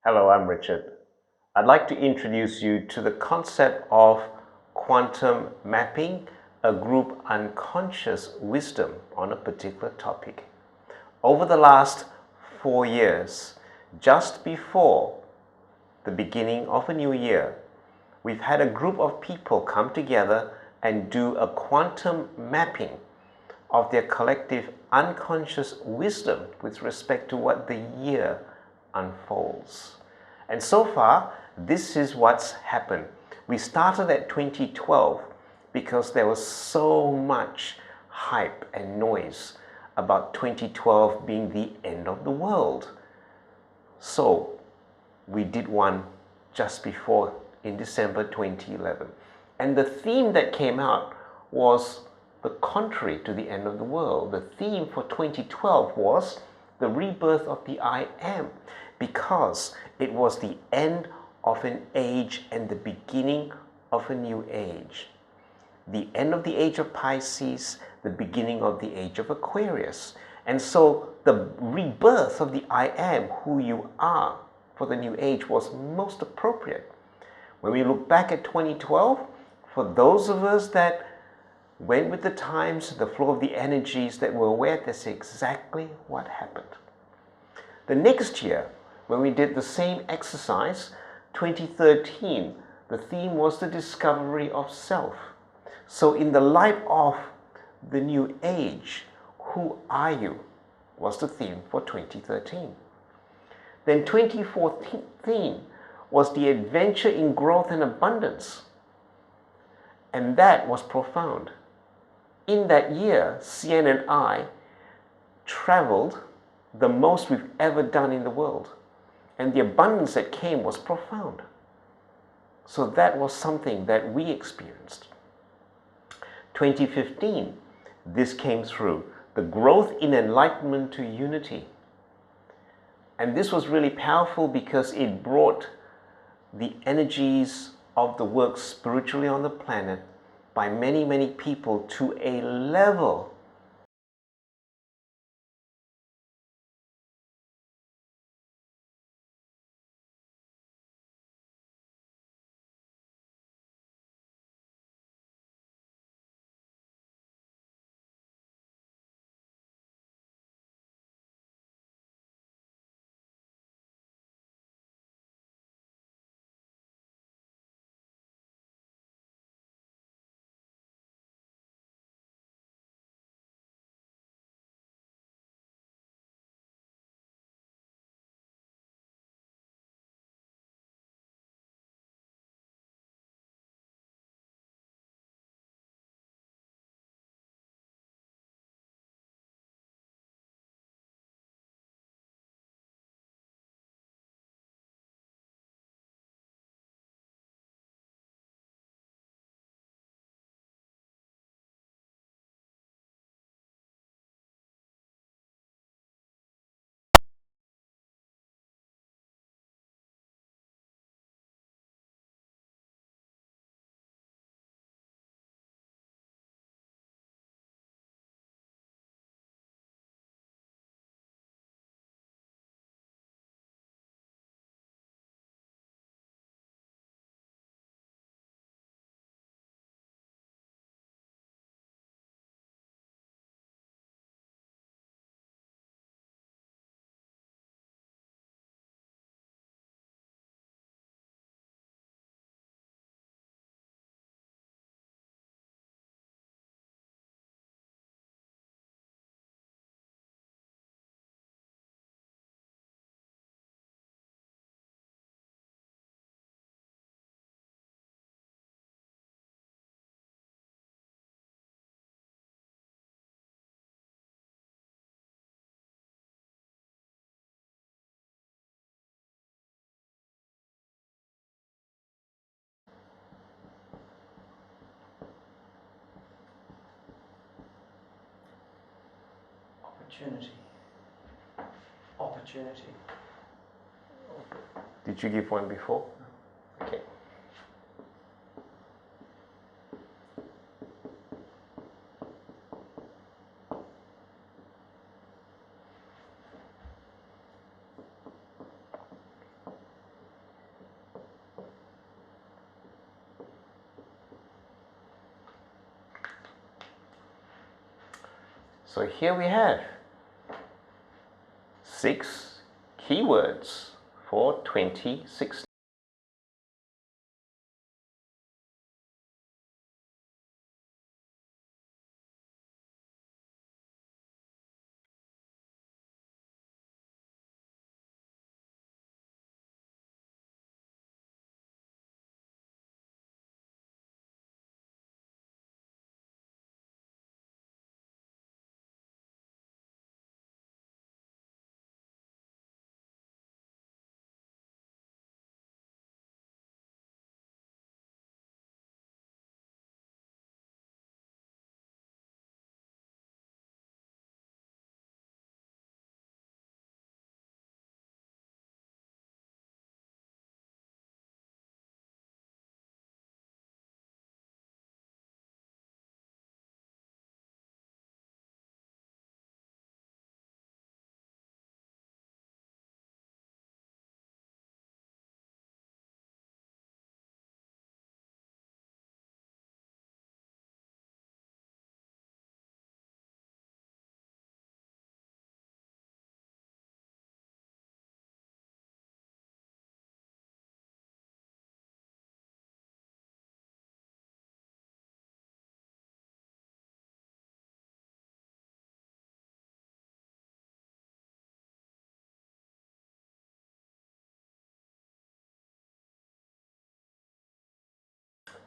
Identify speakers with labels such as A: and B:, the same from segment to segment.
A: Hello, I'm Richard. I'd like to introduce you to the concept of quantum mapping, a group unconscious wisdom on a particular topic. Over the last 4 years, just before the beginning of a new year, we've had a group of people come together and do a quantum mapping of their collective unconscious wisdom with respect to what the year unfolds. And so far, this is what's happened. We started at 2012 because there was so much hype and noise about 2012 being the end of the world. So we did one just before in December 2011. And the theme that came out was the contrary to the end of the world. The theme for 2012 was the rebirth of the I Am, because it was the end of an age and the beginning of a new age. The end of the age of Pisces, the beginning of the age of Aquarius. And so the rebirth of the I Am, who you are, for the new age was most appropriate. When we look back at 2012, for those of us that went with the times, the flow of the energies, that were aware, that's exactly what happened. The next year, when we did the same exercise, 2013, the theme was the discovery of self. So in the light of the new age, who are you, was the theme for 2013. Then 2014 was the adventure in growth and abundance. And that was profound. In that year, Cian and I traveled the most we've ever done in the world. And the abundance that came was profound. So that was something that we experienced. 2015, this came through. The growth in enlightenment to unity. And this was really powerful because it brought the energies of the work spiritually on the planet by many, many people to a level
B: Opportunity.
A: Did you give one before? Okay. So here we have 6 keywords for 2016.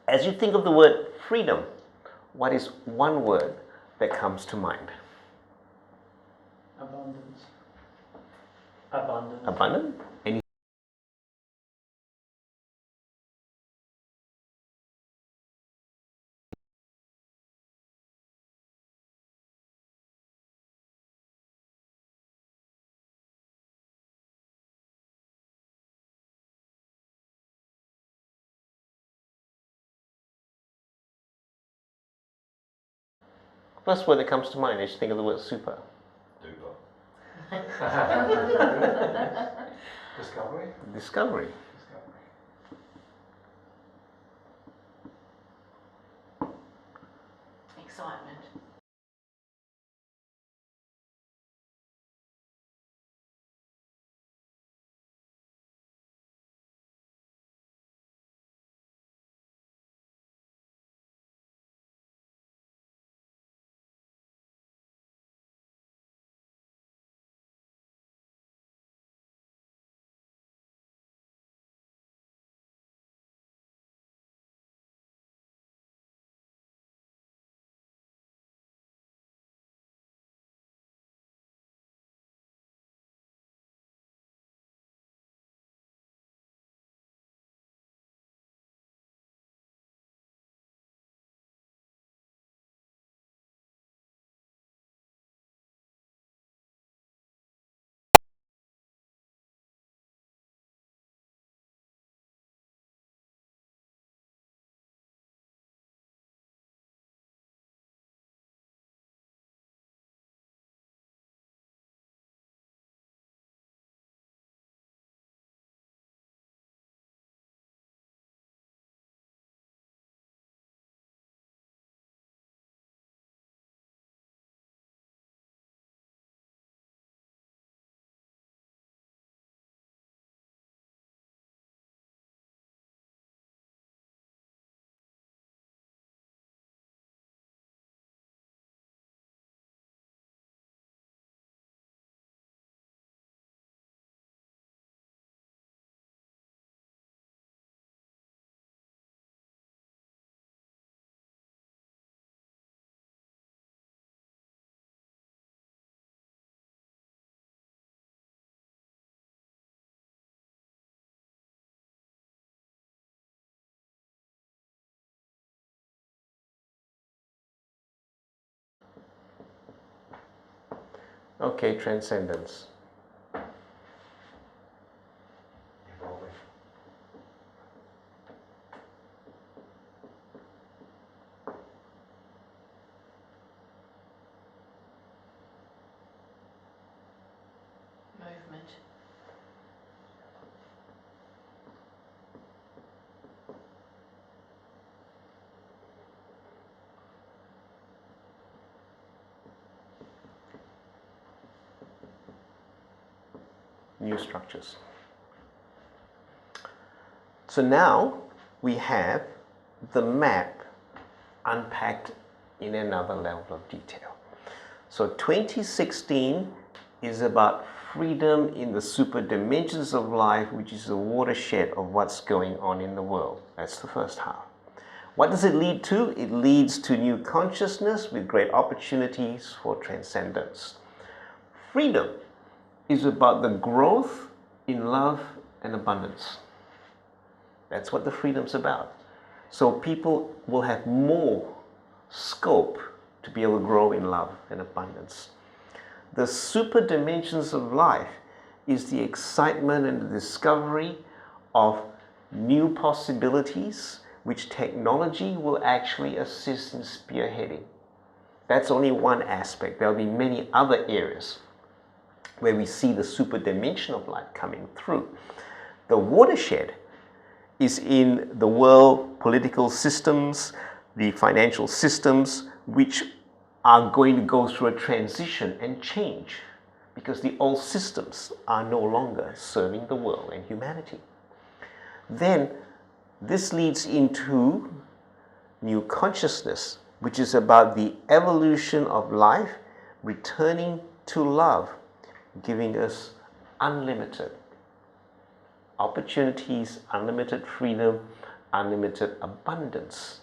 A: As you think of the word freedom, what is one word that comes to mind?
B: Abundance. Abundant.
A: Abundant? Any? First word that comes to mind as you think of the word super.
C: Duper. Discovery?
A: Discovery.
D: Excitement.
A: Okay, transcendence.
C: Evolving.
D: Movement.
A: new structures. So now we have the map unpacked in another level of detail. So 2016 is about freedom in the super dimensions of life, which is the watershed of what's going on in the world. That's the first half. What does it lead to? It leads to new consciousness with great opportunities for transcendence. Freedom is about the growth in love and abundance. That's what the freedom's about. So people will have more scope to be able to grow in love and abundance. The super dimensions of life is the excitement and the discovery of new possibilities which technology will actually assist in spearheading. That's only one aspect. There'll be many other areas where we see the super dimension of life coming through. The watershed is in the world political systems, the financial systems, which are going to go through a transition and change because the old systems are no longer serving the world and humanity. Then this leads into new consciousness, which is about the evolution of life, returning to love, giving us unlimited opportunities, unlimited freedom, unlimited abundance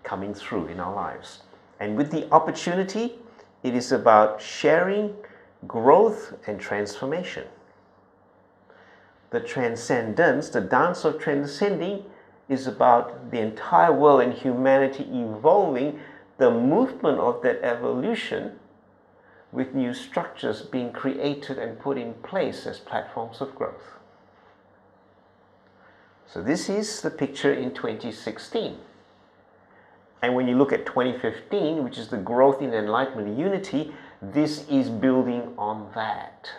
A: coming through in our lives. And with the opportunity, it is about sharing, growth, and transformation. The transcendence, the dance of transcending, is about the entire world and humanity evolving, the movement of that evolution with new structures being created and put in place as platforms of growth. So this is the picture in 2016. And when you look at 2015, which is the growth in enlightenment and unity, this is building on that.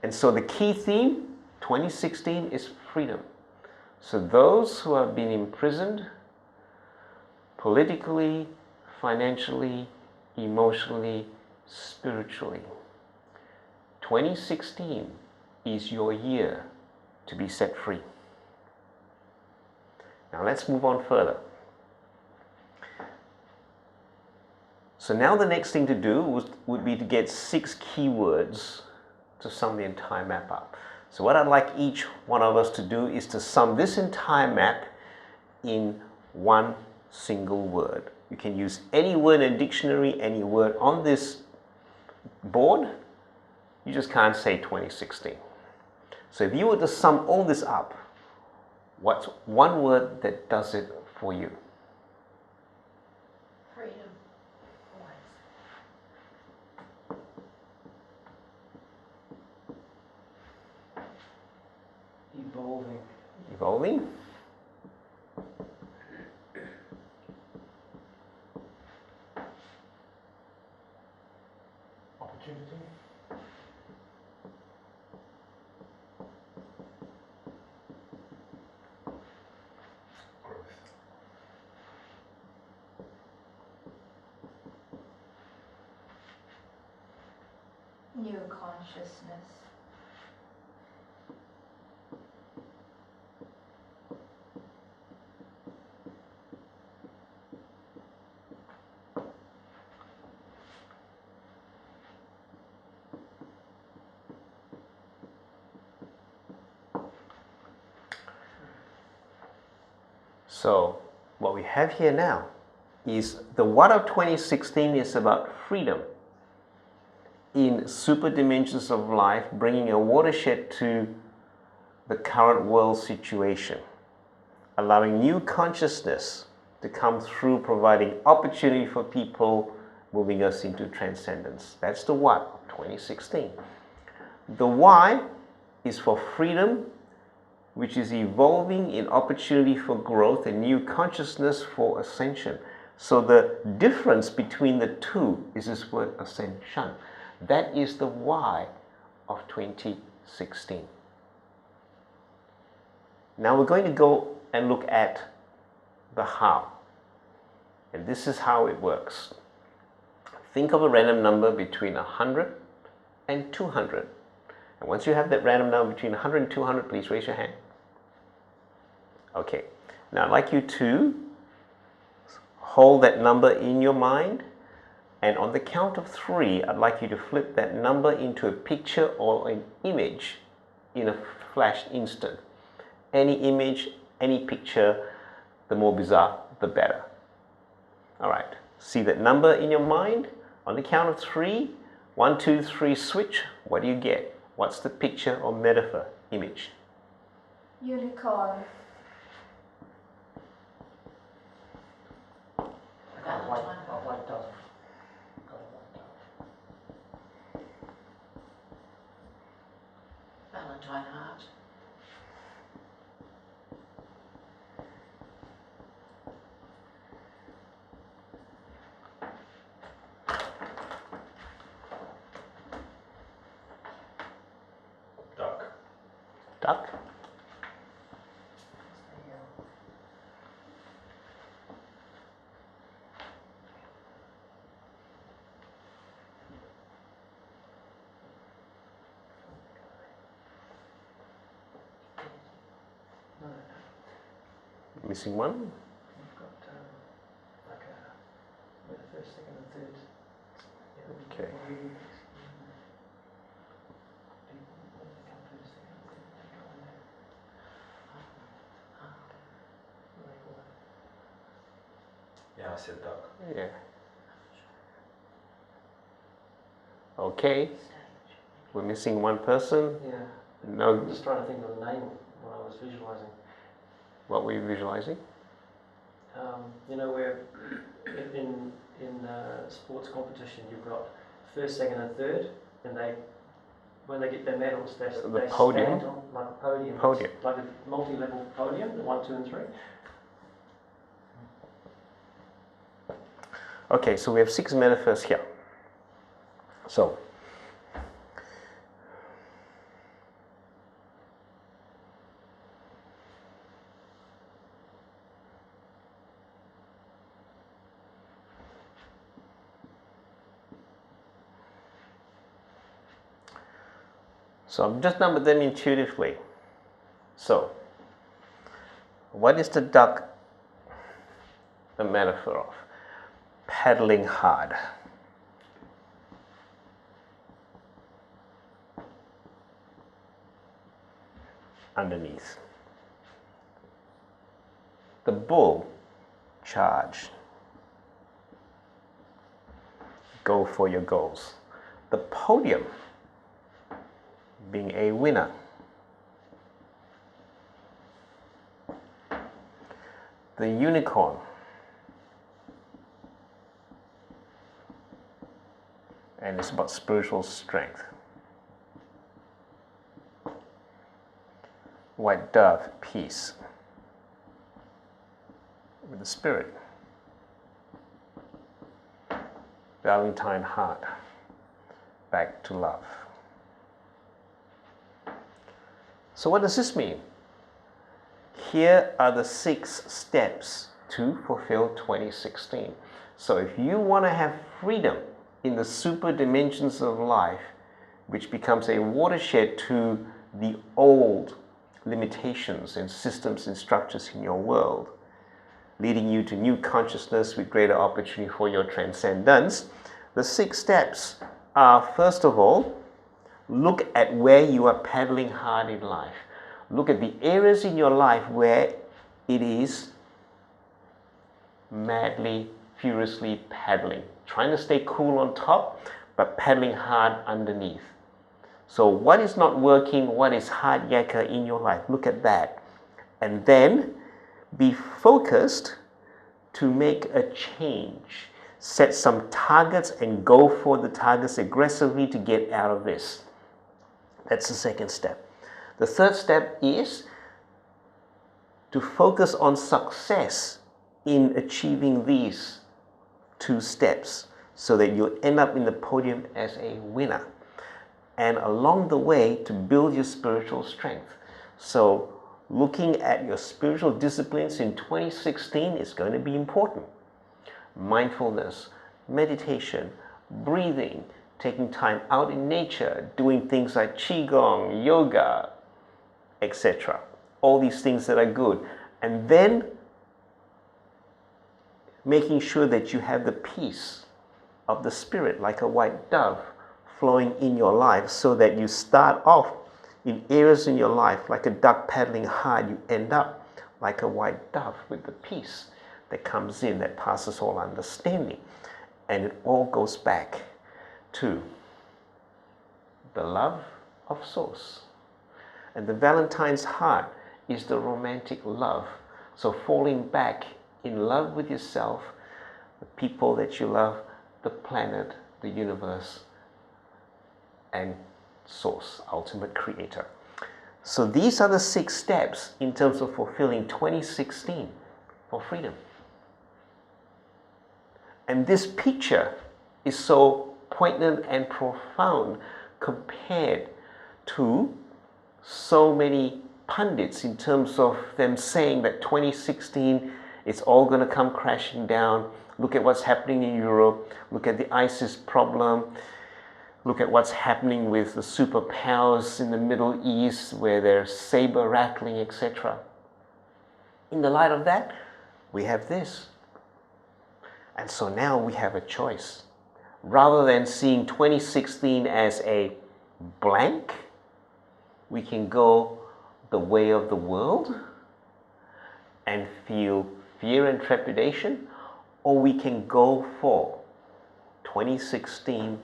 A: And so the key theme, 2016, is freedom. So those who have been imprisoned politically, financially, emotionally, spiritually, 2016 is your year to be set free. Now let's move on further. So now the next thing to do would be to get 6 keywords to sum the entire map up. So what I'd like each one of us to do is to sum this entire map in one single word. You can use any word in a dictionary, any word on this board. You just can't say 2016. So if you were to sum all this up, what's one word that does it for you?
D: Freedom.
B: Evolving.
A: Evolving.
C: Opportunity. Growth.
D: New consciousness.
A: So what we have here now is the what of 2016 is about freedom in super dimensions of life, bringing a watershed to the current world situation, allowing new consciousness to come through, providing opportunity for people, moving us into transcendence. That's the what of 2016. The why is for freedom, which is evolving in opportunity for growth and new consciousness for ascension. So the difference between the two is this word ascension. That is the why of 2016. Now we're going to go and look at the how. And this is how it works. think of a random number between 100 and 200. And once you have that random number between 100 and 200, please raise your hand. Okay, now I'd like you to hold that number in your mind, and on the count of 3, I'd like you to flip that number into a picture or an image in a flash instant. Any image, any picture, the more bizarre, the better. All right, see that number in your mind. On the count of 3, 1, 2, 3, switch. What do you get? What's the picture or metaphor, image?
D: Unicorn.
B: A white dove.
E: Valentine heart.
C: Duck.
A: Duck?
B: No,
A: Missing one?
B: we've got like the first, second, and third. Yeah,
A: Okay.
B: People,
C: Yeah, I said duck.
A: Yeah. Okay, we're missing one person.
B: Yeah,
A: No,
B: I'm just trying to think of the name when I was visualizing.
A: what were you visualizing?
B: You know, where in sports competition you've got first, second, and third, and when they get their medals, they
A: podium?
B: stand on like a podium.
A: Podium.
B: Like a multi-level podium, the 1, 2, and 3.
A: Okay, so we have 6 metaphors here. So, I've just numbered them intuitively. So, what is the duck a metaphor of? Paddling hard. Underneath. The bull, charge. Go for your goals. The podium, being a winner. The unicorn, and it's about spiritual strength. White dove, peace with the spirit. Valentine heart, back to love. So what does this mean? Here are the 6 steps to fulfill 2016. So if you want to have freedom in the super dimensions of life, which becomes a watershed to the old limitations and systems and structures in your world, leading you to new consciousness with greater opportunity for your transcendence, the 6 steps are, first of all, look at where you are paddling hard in life. Look at the areas in your life where it is madly, furiously paddling. Trying to stay cool on top, but paddling hard underneath. So what is not working, what is hard yakka in your life? Look at that. And then be focused to make a change. Set some targets and go for the targets aggressively to get out of this. That's the second step. The third step is to focus on success in achieving these 2 steps so that you'll end up in the podium as a winner. And along the way, to build your spiritual strength. So looking at your spiritual disciplines in 2016 is going to be important. Mindfulness, meditation, breathing, taking time out in nature, doing things like qigong, yoga, etc. All these things that are good. And then making sure that you have the peace of the Spirit like a white dove flowing in your life, so that you start off in areas in your life like a duck paddling hard, you end up like a white dove with the peace that comes in, that passes all understanding. And it all goes back to the love of Source. And the Valentine's heart is the romantic love. So falling back in love with yourself, the people that you love, the planet, the universe, and Source, ultimate creator. So these are the 6 steps in terms of fulfilling 2016 for freedom. And this picture is so poignant and profound compared to so many pundits in terms of them saying that 2016 it's all going to come crashing down. Look at what's happening in Europe. Look at the ISIS problem. Look at what's happening with the superpowers in the Middle East, where they're saber rattling, etc. In the light of that, we have this. And so now we have a choice. Rather than seeing 2016 as a blank, we can go the way of the world and feel fear and trepidation, or we can go for 2016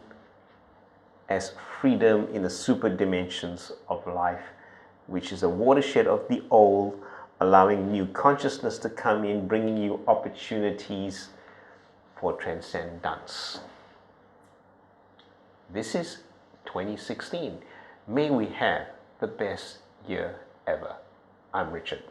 A: as freedom in the super dimensions of life, which is a watershed of the old, allowing new consciousness to come in, bringing you opportunities for transcendence. This is 2016. May we have the best year ever. I'm Richard.